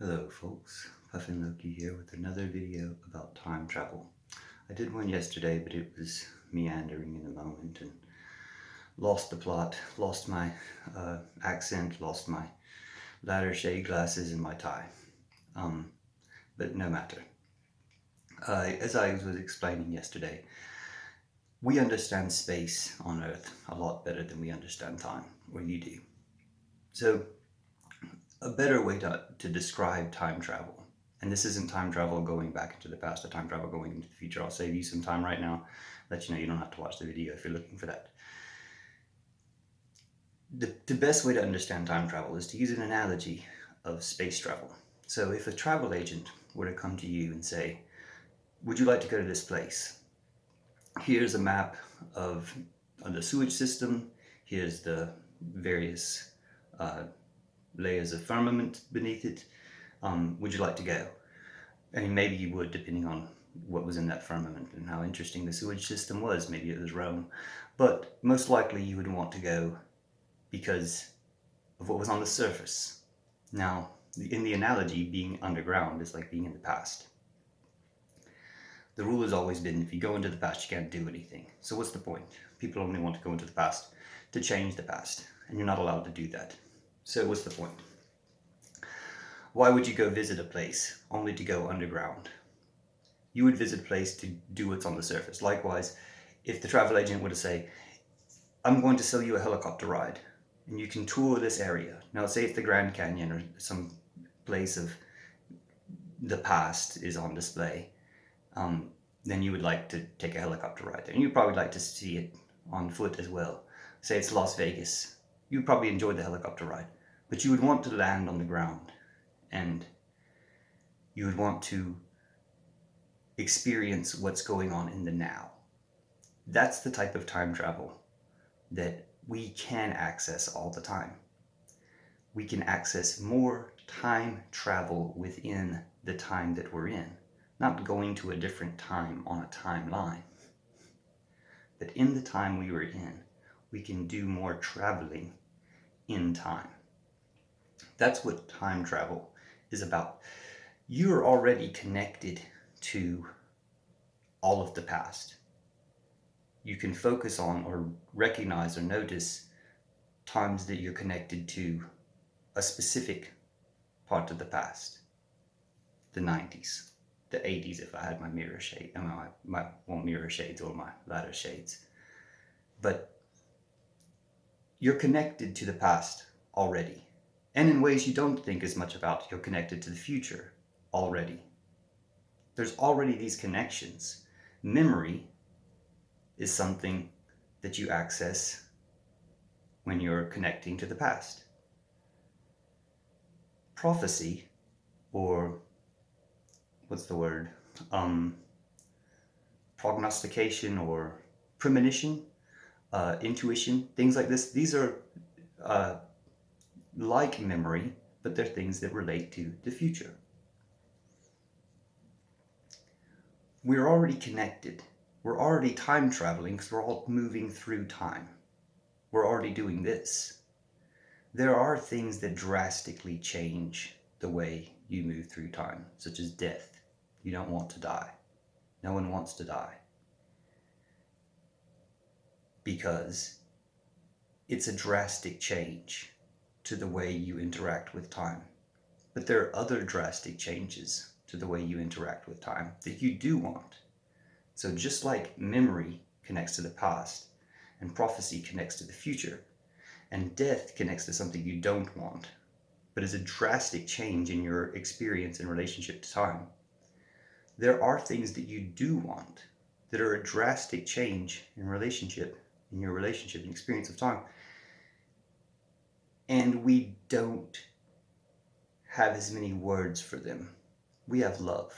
Hello folks, Puffin Loki here with another video about time travel. I did one yesterday, but it was meandering in the moment and lost the plot, lost my accent, lost my ladder shade glasses and my tie. But no matter. As I was explaining yesterday, we understand space on Earth a lot better than we understand time, or you do. So a better way to describe time travel, and this isn't time travel going back into the past or time travel going into the future. I'll save you some time right now, let you know you don't have to watch the video if you're looking for that. The best way to understand time travel is to use an analogy of space travel. So if a travel agent were to come to you and say, would you like to go to this place? Here's a map of the sewage system, here's the various layers of firmament beneath it. Would you like to go? I mean, maybe you would, depending on what was in that firmament and how interesting the sewage system was. Maybe it was Rome. But most likely you would want to go because of what was on the surface. Now, in the analogy, being underground is like being in the past. The rule has always been if you go into the past, you can't do anything. So what's the point? People only want to go into the past to change the past, and you're not allowed to do that. So what's the point? Why would you go visit a place only to go underground? You would visit a place to do what's on the surface. Likewise, if the travel agent were to say, I'm going to sell you a helicopter ride, and you can tour this area. Now, say it's the Grand Canyon or some place of the past is on display. Then you would like to take a helicopter ride there. And you'd probably like to see it on foot as well. Say it's Las Vegas. You'd probably enjoy the helicopter ride. But you would want to land on the ground. And you would want to experience what's going on in the now. That's the type of time travel that we can access all the time. We can access more time travel within the time that we're in, not going to a different time on a timeline. But in the time we were in, we can do more traveling in time. That's what time travel is about. You're already connected to all of the past. You can focus on or recognize or notice times that you're connected to a specific part of the past. The 90s, the 80s if I had my mirror shade, mirror shades or my ladder shades. But you're connected to the past already. And in ways you don't think as much about, you're connected to the future already. There's already these connections. Memory is something that you access when you're connecting to the past. Prophecy, or what's the word? Prognostication or premonition, intuition, things like this. These are like memory, but they're things that relate to the future. We're already connected. We're already time traveling because we're all moving through time. We're already doing this. There are things that drastically change the way you move through time, such as death. You don't want to die. No one wants to die. Because it's a drastic change to the way you interact with time. But there are other drastic changes to the way you interact with time that you do want. So just like memory connects to the past, and prophecy connects to the future, and death connects to something you don't want, but is a drastic change in your experience in relationship to time, there are things that you do want that are a drastic change in your relationship and experience of time. And we don't have as many words for them. We have love.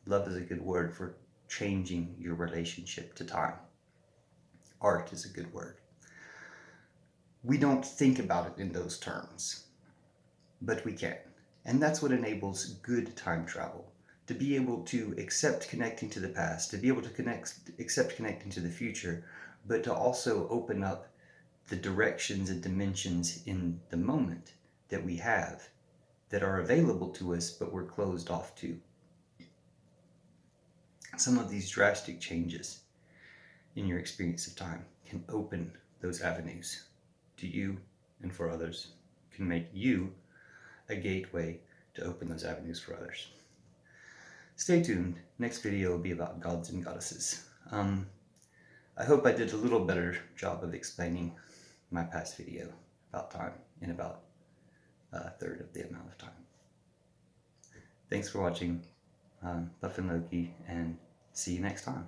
Love is a good word for changing your relationship to time. Art is a good word. We don't think about it in those terms, but we can. And that's what enables good time travel. To be able to accept connecting to the past, to be able to accept connecting to the future, but to also open up the directions and dimensions in the moment that we have that are available to us, but we're closed off to. Some of these drastic changes in your experience of time can open those avenues to you and for others, can make you a gateway to open those avenues for others. Stay tuned. Next video will be about gods and goddesses. I hope I did a little better job of explaining my past video about time in about a third of the amount of time. Thanks for watching, Puffin Loki, and see you next time.